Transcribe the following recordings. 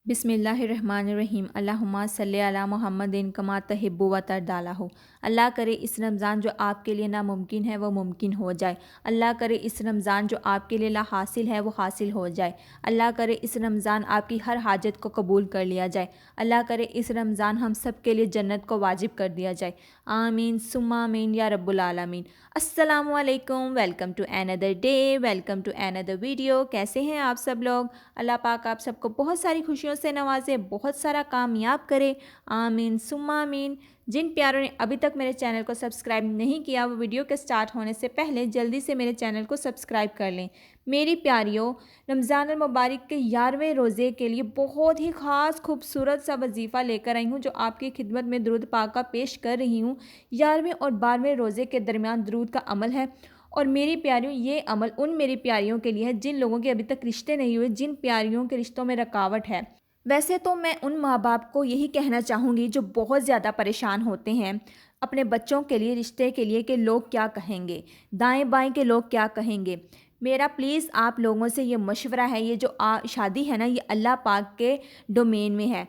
बिस्मिल्लाहिर्रहमानिर्रहीम अल्लाहुम्मा सल्ली अला मुहम्मदिन कमा तहिब्बु व तरदा हो। अल्लाह करे इस रमज़ान जो आपके लिए नामुमकिन है वो मुमकिन हो जाए। अल्लाह करे इस रमज़ान जो आपके लिए ला हासिल है वो हासिल हो जाए। अल्लाह करे इस रमज़ान आपकी हर हाजत को कबूल कर लिया जाए। अल्लाह करे इस रमज़ान हम सब के लिए जन्नत को वाजिब कर दिया जाए। आमीन सुम्मा आमीन या रब्बुल आलमीन। अस्सलामु अलैकुम, welcome to another day, welcome to another video. कैसे हैं आप सब लोग? अल्लाह पाक आप सबको बहुत सारी खुशियों से नवाजे, बहुत सारा कामयाब करे। आमीन सुम्मा आमीन। जिन प्यारों ने अभी तक मेरे चैनल को सब्सक्राइब नहीं किया वो वीडियो के स्टार्ट होने से पहले जल्दी से मेरे चैनल को सब्सक्राइब कर लें। मेरी प्यारियों, रमज़ान मुबारक के 11वें रोज़े के लिए बहुत ही ख़ास खूबसूरत सा वजीफ़ा लेकर आई हूँ जो आपकी खिदमत में दरूद पाक का पेश कर रही हूँ। 11वें और 12वें रोज़े के दरमियान दरूद का अमल है। और मेरी प्यारियों, ये अमल उन मेरी प्यारियों के लिए है जिन लोगों के अभी तक रिश्ते नहीं हुए, जिन प्यारियों के रिश्तों में रुकावट है। वैसे तो मैं उन माँ बाप को यही कहना चाहूँगी जो बहुत ज़्यादा परेशान होते हैं अपने बच्चों के लिए, रिश्ते के लिए, कि लोग क्या कहेंगे, दाएं बाएं के लोग क्या कहेंगे। मेरा प्लीज़ आप लोगों से ये मशवरा है, ये जो शादी है ना, ये अल्लाह पाक के डोमेन में है।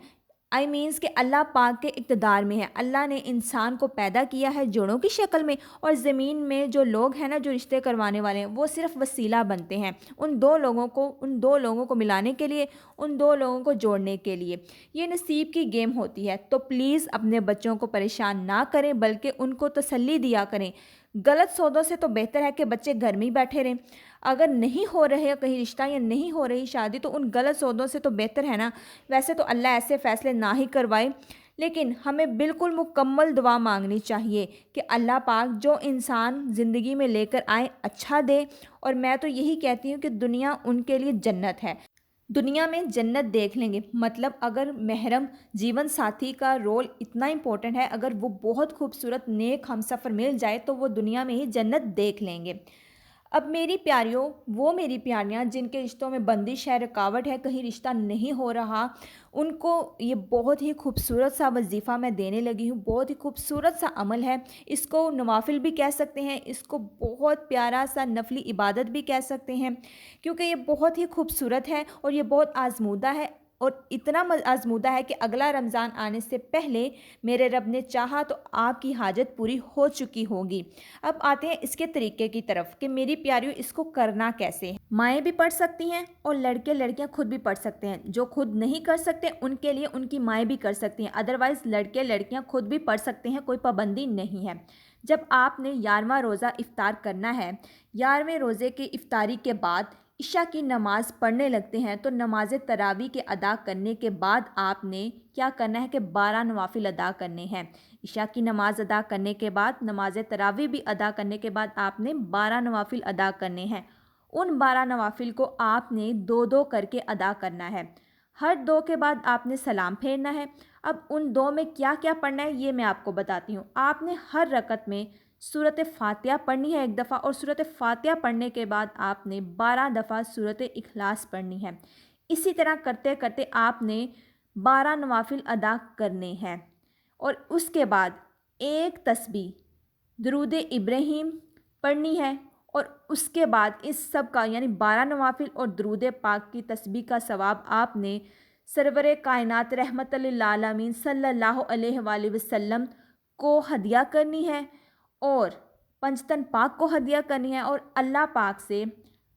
आई मीन्स कि अल्लाह पाक के इक़्तिदार में है। अल्लाह ने इंसान को पैदा किया है जोड़ों की शक्ल में, और ज़मीन में जो लोग हैं ना, जो रिश्ते करवाने वाले हैं, वो सिर्फ वसीला बनते हैं उन दो लोगों को मिलाने के लिए, उन दो लोगों को जोड़ने के लिए। ये नसीब की गेम होती है। तो प्लीज़ अपने बच्चों को परेशान ना करें, बल्कि उनको तसल्ली दिया करें। गलत सौदों से तो बेहतर है कि बच्चे घर में ही बैठे रहें। अगर नहीं हो रहे कहीं रिश्ता या नहीं हो रही शादी, तो उन गलत सौदों से तो बेहतर है ना। वैसे तो अल्लाह ऐसे फ़ैसले ना ही करवाए, लेकिन हमें बिल्कुल मुकम्मल दुआ मांगनी चाहिए कि अल्लाह पाक जो इंसान ज़िंदगी में लेकर आए अच्छा दे। और मैं तो यही कहती हूँ कि दुनिया उनके लिए जन्नत है। दुनिया में जन्नत देख लेंगे, मतलब अगर महरम जीवन साथी का रोल इतना इम्पोर्टेंट है, अगर वो बहुत खूबसूरत नेक हमसफ़र मिल जाए तो वो दुनिया में ही जन्नत देख लेंगे। अब मेरी प्यारियों, वो मेरी प्यारियां जिनके रिश्तों में बंदिश है, रुकावट है, कहीं रिश्ता नहीं हो रहा, उनको ये बहुत ही खूबसूरत सा वजीफ़ा मैं देने लगी हूँ। बहुत ही खूबसूरत सा अमल है। इसको नवाफिल भी कह सकते हैं, इसको बहुत प्यारा सा नफली इबादत भी कह सकते हैं, क्योंकि ये बहुत ही खूबसूरत है और ये बहुत आजमूदा है। और इतना आजमूदा है कि अगला रमज़ान आने से पहले मेरे रब ने चाहा तो आपकी हाजत पूरी हो चुकी होगी। अब आते हैं इसके तरीके की तरफ कि मेरी प्यारियों, इसको करना कैसे है। माएँ भी पढ़ सकती हैं और लड़के लड़कियां खुद भी पढ़ सकते हैं। जो खुद नहीं कर सकते उनके लिए उनकी माएँ भी कर सकती हैं, अदरवाइज़ लड़के लड़कियां खुद भी पढ़ सकते हैं, कोई पाबंदी नहीं है। जब आपने 11वां रोज़ा इफ्तार करना है, 11वें रोज़े की इफ्तारी के बाद इशा की नमाज़ पढ़ने लगते हैं, तो नमाज तरावी के अदा करने के बाद आपने क्या करना है कि 12 नवाफिल अदा करने हैं। इशा की नमाज़ अदा करने के बाद, नमाज तरावी भी अदा करने के बाद आपने 12 नवाफिल अदा करने हैं। उन 12 नवाफिल को आपने दो दो करके अदा करना है। हर दो के बाद आपने सलाम फेरना है। अब उन दो में क्या क्या पढ़ना है ये मैं आपको बताती हूँ। आपने हर रकत में सूरत फ़ातिहा पढ़नी है एक दफ़ा, और सूरत फ़ातिहा पढ़ने के बाद आपने 12 दफ़ा सूरत इखलास पढ़नी है। इसी तरह करते करते आपने 12 नवाफिल अदा करने हैं। और उसके बाद एक तस्बीह दरूद इब्राहीम पढ़नी है। और उसके बाद इस सब का यानी 12 नवाफिल और दरूद पाक की तस्बीह का सवाब आपने सरवर कायनात रहमत लिल आलमीन सल्लल्लाहु अलैहि वसल्लम को हदिया करनी है, और पंजतन पाक को हदिया करनी है। और अल्लाह पाक से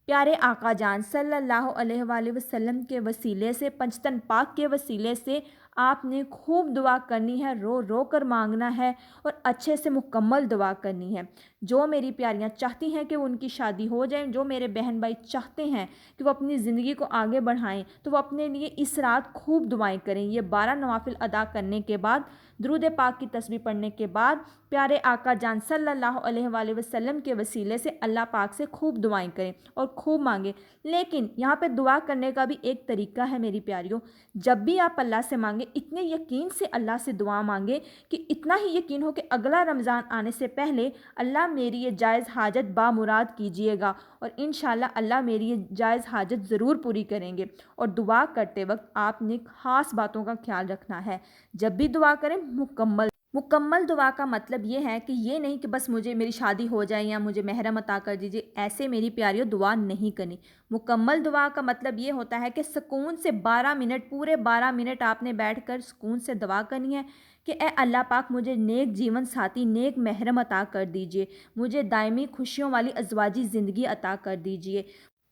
प्यारे आका जान सल्लल्लाहु अलैहि वसल्लम के वसीले से, पंजतन पाक के वसीले से आपने खूब दुआ करनी है, रो रो कर मांगना है और अच्छे से मुकम्मल दुआ करनी है। जो मेरी प्यारियां चाहती हैं कि उनकी शादी हो जाए, जो मेरे बहन भाई चाहते हैं कि वो अपनी ज़िंदगी को आगे बढ़ाएं, तो वो अपने लिए इस रात खूब दुआएं करें। ये 12 नवाफिल अदा करने के बाद, दरूद पाक की तस्बीह पढ़ने के बाद, प्यारे आका जान सल्लल्लाहु अलैहि वसल्लम के वसीले से अल्लाह पाक से खूब दुआएं करें और खूब मांगें। लेकिन यहाँ पे दुआ करने का भी एक तरीका है मेरी प्यारियों। जब भी आप अल्लाह से मांगे, इतने यकीन से अल्लाह से दुआ मांगे कि इतना ही यकीन हो कि अगला रमज़ान आने से पहले अल्लाह मेरी ये जायज़ हाजत बामुराद कीजिएगा, और इंशाल्लाह अल्लाह मेरी ये जायज़ हाजत ज़रूर पूरी करेंगे। और दुआ करते वक्त आपने ख़ास बातों का ख्याल रखना है। जब भी दुआ करें मुकम्मल مکمل دعا کا مطلب یہ ہے کہ یہ نہیں کہ بس مجھے میری شادی ہو جائے یا مجھے محرم عطا کر دیجیے، ایسے میری پیاریوں دعا نہیں کرنی۔ مکمل دعا کا مطلب یہ ہوتا ہے کہ سکون سے 12 منٹ، پورے 12 منٹ آپ نے بیٹھ کر سکون سے دعا کرنی ہے کہ اے اللہ پاک مجھے نیک جیون ساتھی، نیک محرم عطا کر دیجیے، مجھے دائمی خوشیوں والی ازواجی زندگی عطا کر دیجیے،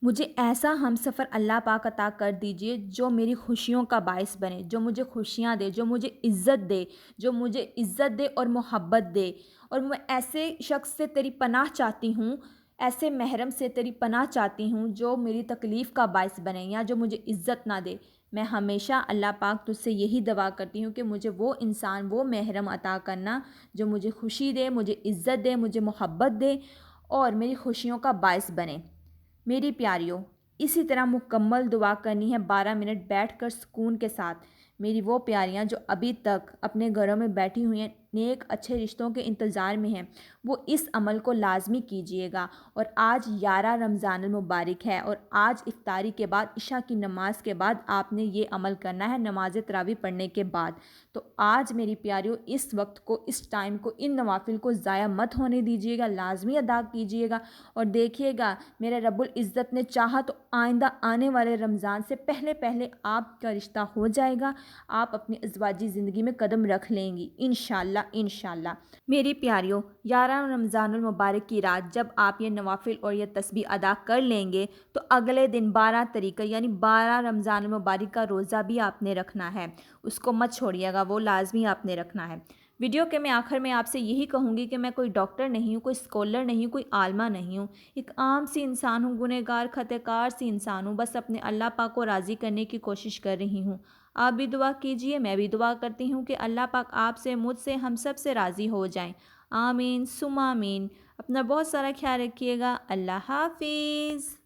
مجھے ایسا ہم سفر اللہ پاک عطا کر دیجئے جو میری خوشیوں کا باعث بنے، جو مجھے خوشیاں دے، جو مجھے عزت دے، جو مجھے عزت دے اور محبت دے۔ اور میں ایسے شخص سے تیری پناہ چاہتی ہوں، ایسے محرم سے تیری پناہ چاہتی ہوں جو میری تکلیف کا باعث بنے یا جو مجھے عزت نہ دے۔ میں ہمیشہ اللہ پاک تجھ سے یہی دعا کرتی ہوں کہ مجھے وہ انسان، وہ محرم عطا کرنا جو مجھے خوشی دے، مجھے عزت دے، مجھے محبت دے اور میری خوشیوں کا باعث بنے۔ میری پیاریوں، اسی طرح مکمل دعا کرنی ہے 12 منٹ بیٹھ کر سکون کے ساتھ۔ میری وہ پیاریاں جو ابھی تک اپنے گھروں میں بیٹھی ہوئی ہیں، نیک اچھے رشتوں کے انتظار میں ہیں، وہ اس عمل کو لازمی کیجئے گا۔ اور آج 11 رمضان المبارک ہے اور آج افطاری کے بعد، عشاء کی نماز کے بعد آپ نے یہ عمل کرنا ہے، نماز تراویح پڑھنے کے بعد۔ تو آج میری پیاریوں اس وقت کو، اس ٹائم کو، ان نوافل کو ضائع مت ہونے دیجیے گا، لازمی ادا کیجیے گا۔ اور دیکھیے گا میرے رب العزت نے چاہا تو آئندہ آنے والے رمضان سے پہلے پہلے آپ کا رشتہ ہو جائے گا، آپ اپنی ازواجی زندگی میں قدم رکھ لیں گی انشاءاللہ انشاءاللہ۔ میری پیاریوں، 11 رمضان المبارک کی رات جب آپ یہ نوافل اور یہ تسبیح ادا کر لیں گے تو اگلے دن 12 تاریخ یعنی 12 رمضان المبارک کا روزہ بھی آپ نے رکھنا ہے، اس کو مت چھوڑیے گا، وہ لازمی آپ نے رکھنا ہے۔ ویڈیو کے میں آخر میں آپ سے یہی کہوں گی کہ میں کوئی ڈاکٹر نہیں ہوں، کوئی اسکالر نہیں ہوں، کوئی عالمہ نہیں ہوں، ایک عام سی انسان ہوں، گنہگار خطا کار سی انسان ہوں، بس اپنے اللہ پاک کو راضی کرنے کی کوشش کر رہی ہوں۔ آپ بھی دعا کیجئے، میں بھی دعا کرتی ہوں کہ اللہ پاک آپ سے، مجھ سے، ہم سب سے راضی ہو جائیں۔ آمین ثم آمین۔ اپنا بہت سارا خیال رکھیے گا۔ اللہ حافظ۔